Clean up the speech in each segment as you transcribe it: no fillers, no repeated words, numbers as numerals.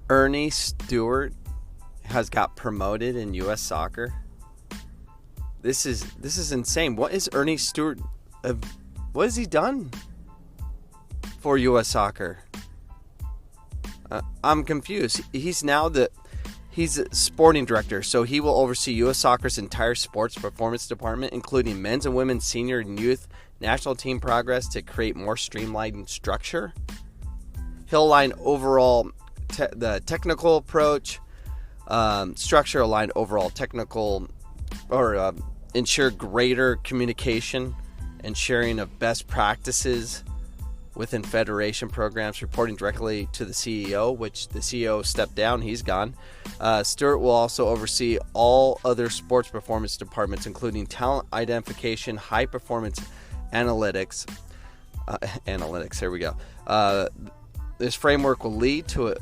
Ernie Stewart has got promoted in U.S. soccer. This is insane. What is Ernie Stewart? What has he done for U.S. soccer? I'm confused. He's a sporting director, so he will oversee U.S. Soccer's entire sports performance department, including men's and women's senior and youth national team progress to create more streamlined structure. He'll align overall the technical approach, structure, align overall technical, or ensure greater communication and sharing of best practices within federation programs, reporting directly to the CEO, which the CEO stepped down. He's gone. Stewart will also oversee all other sports performance departments, including talent identification, high performance analytics. Here we go. This framework will lead to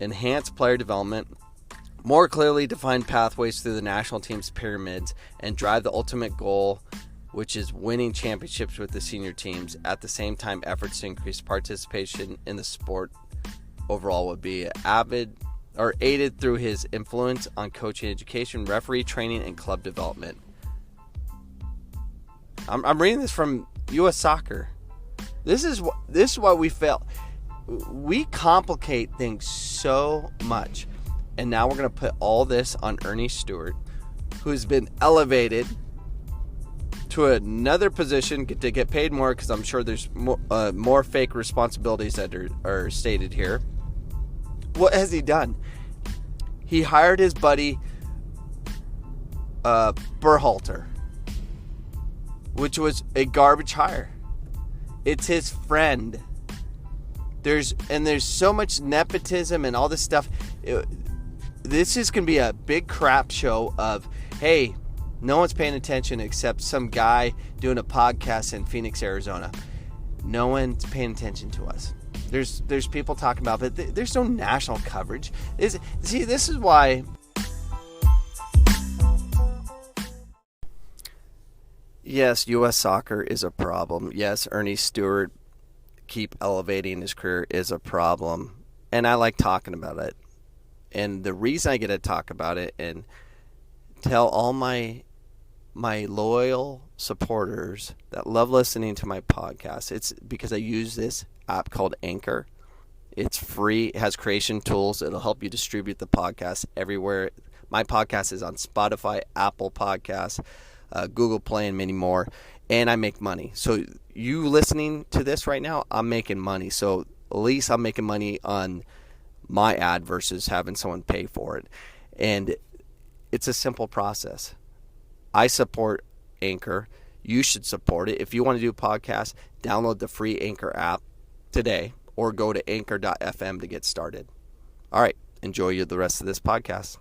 enhanced player development, more clearly defined pathways through the national team's pyramids, and drive the ultimate goal, which is winning championships with the senior teams. At the same time, efforts to increase participation in the sport overall would be aided through his influence on coaching education, referee training, and club development. I'm reading this from U.S. Soccer. This is what we felt. We complicate things so much, and now we're going to put all this on Ernie Stewart, who's been elevated to another position to get paid more, because I'm sure there's more fake responsibilities that are stated here. What has he done? He hired his buddy Berhalter, which was a garbage hire. It's his friend. There's so much nepotism and all this stuff. This is going to be a big crap show of, hey, no one's paying attention except some guy doing a podcast in Phoenix, Arizona. No one's paying attention to us. There's people talking about it, but there's no national coverage. This is why. Yes, U.S. soccer is a problem. Yes, Ernie Stewart keep elevating his career is a problem. And I like talking about it. And the reason I get to talk about it and tell all my loyal supporters that love listening to my podcast, it's because I use this app called Anchor. It's free. It has creation tools. It'll help you distribute the podcast everywhere. My podcast is on Spotify, Apple Podcasts, Google Play, and many more. And I make money. So you listening to this right now, I'm making money. So at least I'm making money on my ad versus having someone pay for it. And it's a simple process. I support Anchor. You should support it. If you want to do a podcast, download the free Anchor app today or go to anchor.fm to get started. All right. Enjoy the rest of this podcast.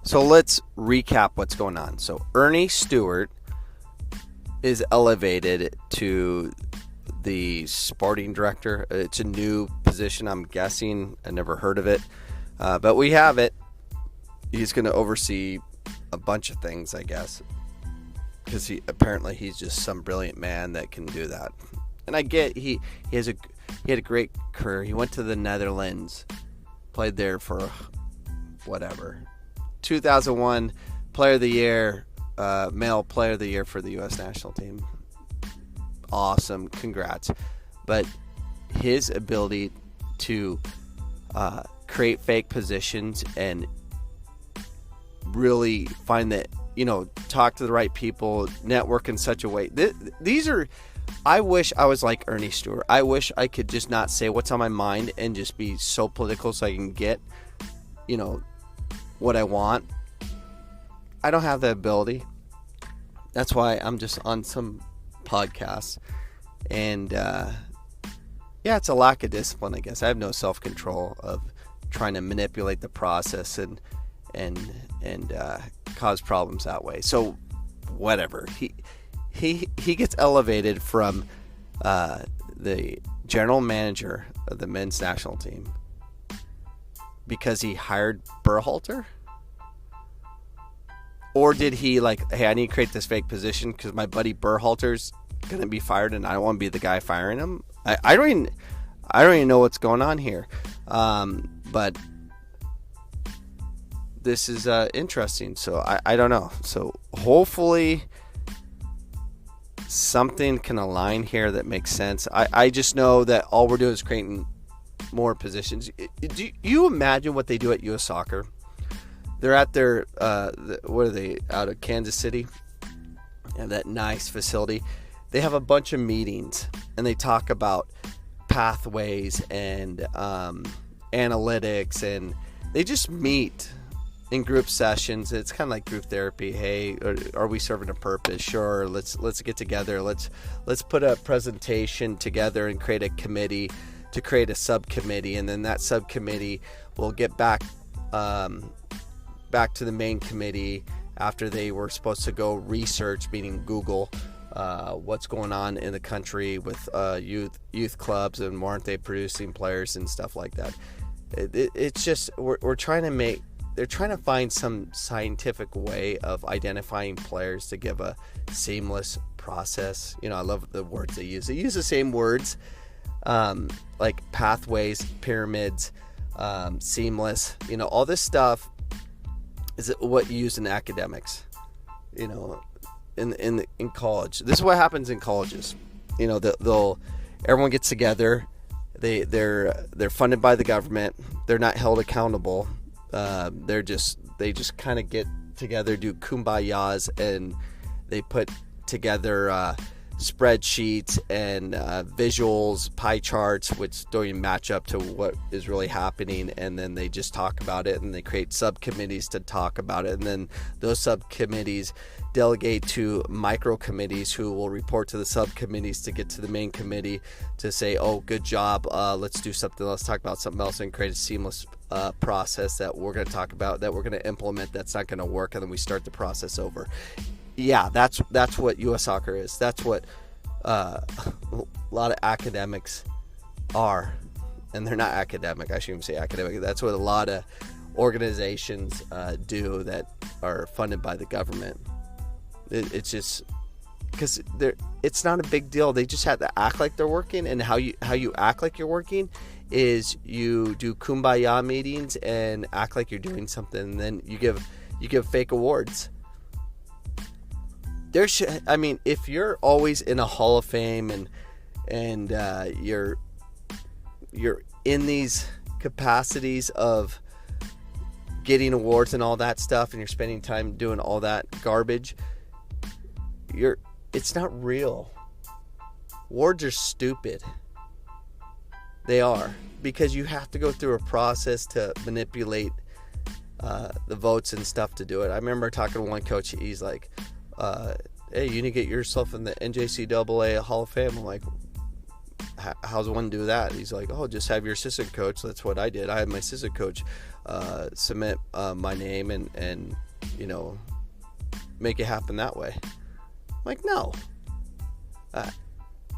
So let's recap what's going on. So Ernie Stewart is elevated to the sporting director. It's a new position, I'm guessing. I never heard of it. But we have it. He's going to oversee a bunch of things, I guess. Because he's just some brilliant man that can do that. And I get he had a great career. He went to the Netherlands, played there for whatever. 2001 Player of the Year, male Player of the Year for the U.S. national team. Awesome, congrats. But his ability to create fake positions and really find that, talk to the right people, network in such a way. These are, I wish I was like Ernie Stewart. I wish I could just not say what's on my mind and just be so political so I can get, what I want. I don't have that ability. That's why I'm just on some podcasts. And it's a lack of discipline, I guess. I have no self-control of trying to manipulate the process and cause problems that way. So whatever. He gets elevated from the general manager of the men's national team because he hired Berhalter? Or did he hey, I need to create this fake position because my buddy Berhalter's going to be fired, and I don't want to be the guy firing him. I don't even know what's going on here. But this is interesting. So I don't know. So hopefully something can align here that makes sense. I just know that all we're doing is creating more positions. Do you imagine what they do at U.S. Soccer? They're at their, what are they, out of Kansas City? And that nice facility. They have a bunch of meetings, and they talk about pathways and analytics, and they just meet in group sessions. It's kind of like group therapy. Hey, are we serving a purpose? Sure. Let's get together. Let's put a presentation together and create a committee to create a subcommittee, and then that subcommittee will get back to the main committee after they were supposed to go research, meaning Google, what's going on in the country with youth clubs, and why aren't they producing players and stuff like that. It's just we're trying to they're trying to find some scientific way of identifying players to give a seamless process. I love the words they use. They use the same words, like pathways, pyramids, seamless. All this stuff is what you use in academics. In college. This is what happens in colleges. Everyone gets together. They're funded by the government. They're not held accountable. They just kind of get together, do kumbayas, and they put together spreadsheets and visuals, pie charts, which don't even match up to what is really happening, and then they just talk about it, and they create subcommittees to talk about it, and then those subcommittees delegate to micro committees who will report to the subcommittees to get to the main committee to say, oh, good job, let's do something, let's talk about something else, and create a seamless process that we're going to talk about, that we're going to implement, that's not going to work, and then we start the process over. Yeah, that's what U.S. Soccer is. That's what a lot of academics are. And they're not academic. I shouldn't say academic. That's what a lot of organizations do that are funded by the government. It's just because it's not a big deal. They just have to act like they're working. And how you act like you're working is you do kumbaya meetings and act like you're doing something. And then you give fake awards. If you're always in a Hall of Fame and you're in these capacities of getting awards and all that stuff, and you're spending time doing all that garbage, it's not real. Awards are stupid. They are, because you have to go through a process to manipulate the votes and stuff to do it. I remember talking to one coach. He's like, hey, you need to get yourself in the NJCAA Hall of Fame. I'm like, how's one do that? He's like, oh, just have your assistant coach. That's what I did. I had my assistant coach submit my name and make it happen that way. I'm like, no.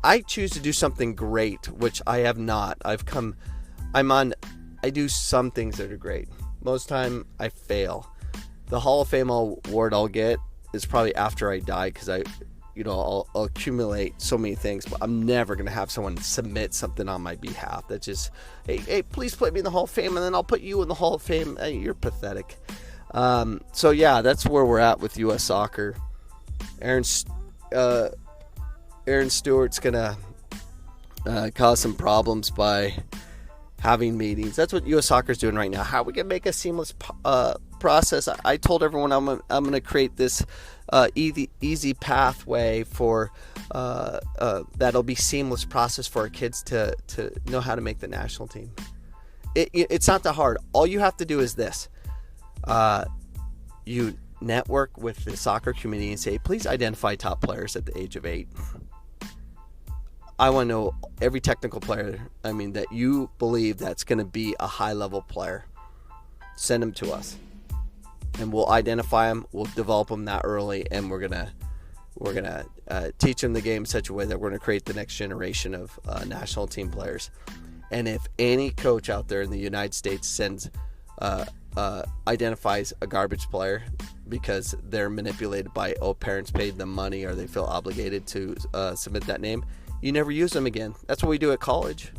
I choose to do something great, which I have not. I do some things that are great. Most time I fail. The Hall of Fame award I'll get is probably after I die, because I'll accumulate so many things, but I'm never going to have someone submit something on my behalf. That's just, hey, please put me in the Hall of Fame, and then I'll put you in the Hall of Fame. Hey, you're pathetic. So yeah, that's where we're at with U.S. Soccer. Ernie Stewart's going to cause some problems by having meetings. That's what U.S. Soccer is doing right now. How we can make a seamless process. I told everyone I'm going to create this easy pathway for that'll be seamless process for our kids to know how to make the national team. It's not that hard. All you have to do is this. You network with the soccer community and say, please identify top players at the age of 8. I want to know every technical player, that you believe that's going to be a high-level player. Send them to us, and we'll identify them. We'll develop them that early, and we're gonna teach them the game in such a way that we're gonna create the next generation of national team players. And if any coach out there in the United States sends identifies a garbage player because they're manipulated by parents paid them money or they feel obligated to submit that name, you never use them again. That's what we do at college.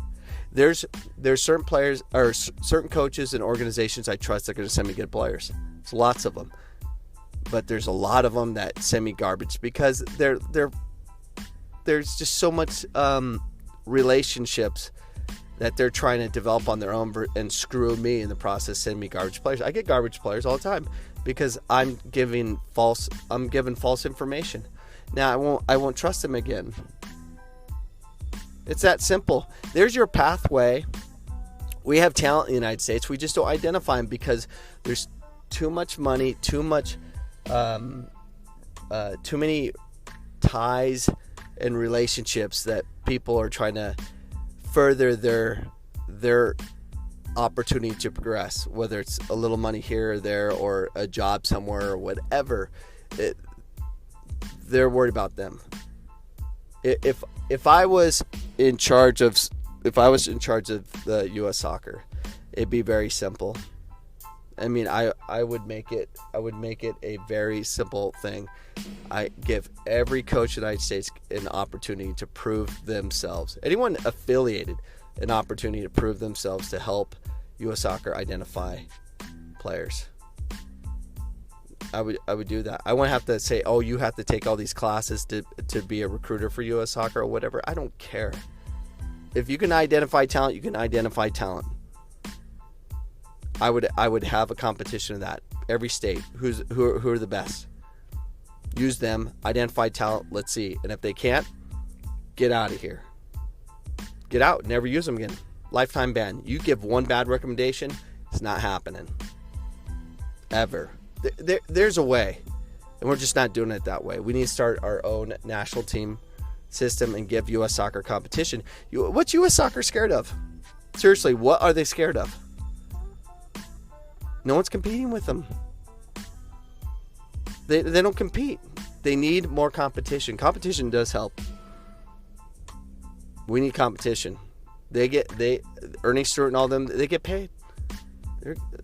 There's certain players or certain coaches and organizations I trust that are going to send me good players. There's lots of them, but there's a lot of them that send me garbage because there's just so much relationships that they're trying to develop on their own and screw me in the process, send me garbage players. I get garbage players all the time because I'm giving false information. Now I won't trust them again. It's that simple. There's your pathway. We have talent in the United States. We just don't identify them because there's too much money, too many ties and relationships that people are trying to further their opportunity to progress, whether it's a little money here or there or a job somewhere or whatever. They're worried about them. If I was in charge of the U.S. soccer, it'd be very simple. I mean, I would make it a very simple thing. I give every coach in the United States an opportunity to prove themselves. Anyone affiliated, an opportunity to prove themselves to help U.S. soccer identify players. I would do that. I wouldn't have to say, oh, you have to take all these classes to be a recruiter for U.S. soccer or whatever. I don't care. If you can identify talent, you can identify talent. I would have a competition of that. Every state, who are the best. Use them, identify talent, let's see. And if they can't, get out of here. Get out, never use them again. Lifetime ban. You give one bad recommendation, it's not happening. Ever. There's a way, and we're just not doing it that way. We need to start our own national team system and give U.S. soccer competition. What's U.S. soccer scared of? Seriously, what are they scared of? No one's competing with them. They don't compete. They need more competition. Competition does help. We need competition. Ernie Stewart and all them, they get paid.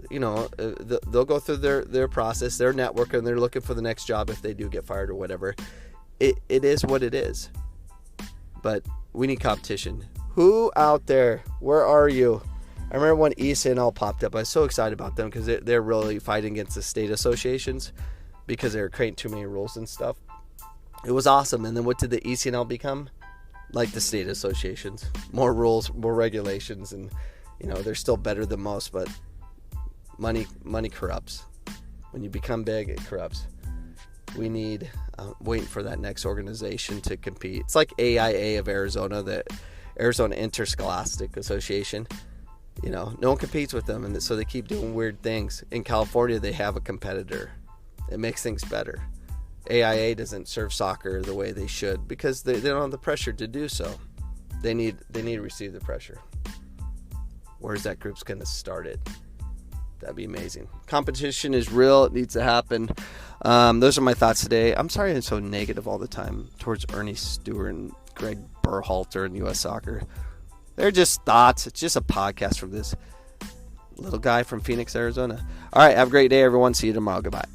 They'll go through their process, their network, and they're looking for the next job if they do get fired or whatever. It is what it is. But we need competition. Who out there? Where are you? I remember when ECNL popped up. I was so excited about them because they're really fighting against the state associations because they were creating too many rules and stuff. It was awesome. And then what did the ECNL become? Like the state associations. More rules, more regulations, and they're still better than most, but money corrupts. When you become big, it corrupts. We need waiting for that next organization to compete. It's like AIA of Arizona, the Arizona Interscholastic Association. No one competes with them, and so they keep doing weird things. In California, they have a competitor. It makes things better. AIA doesn't serve soccer the way they should because they don't have the pressure to do so. They need to receive the pressure. Where's that group's going to start it? That'd be amazing. Competition is real. It needs to happen. Those are my thoughts today. I'm sorry I'm so negative all the time towards Ernie Stewart and Greg Berhalter and U.S. soccer. They're just thoughts. It's just a podcast from this little guy from Phoenix, Arizona. All right. Have a great day, everyone. See you tomorrow. Goodbye.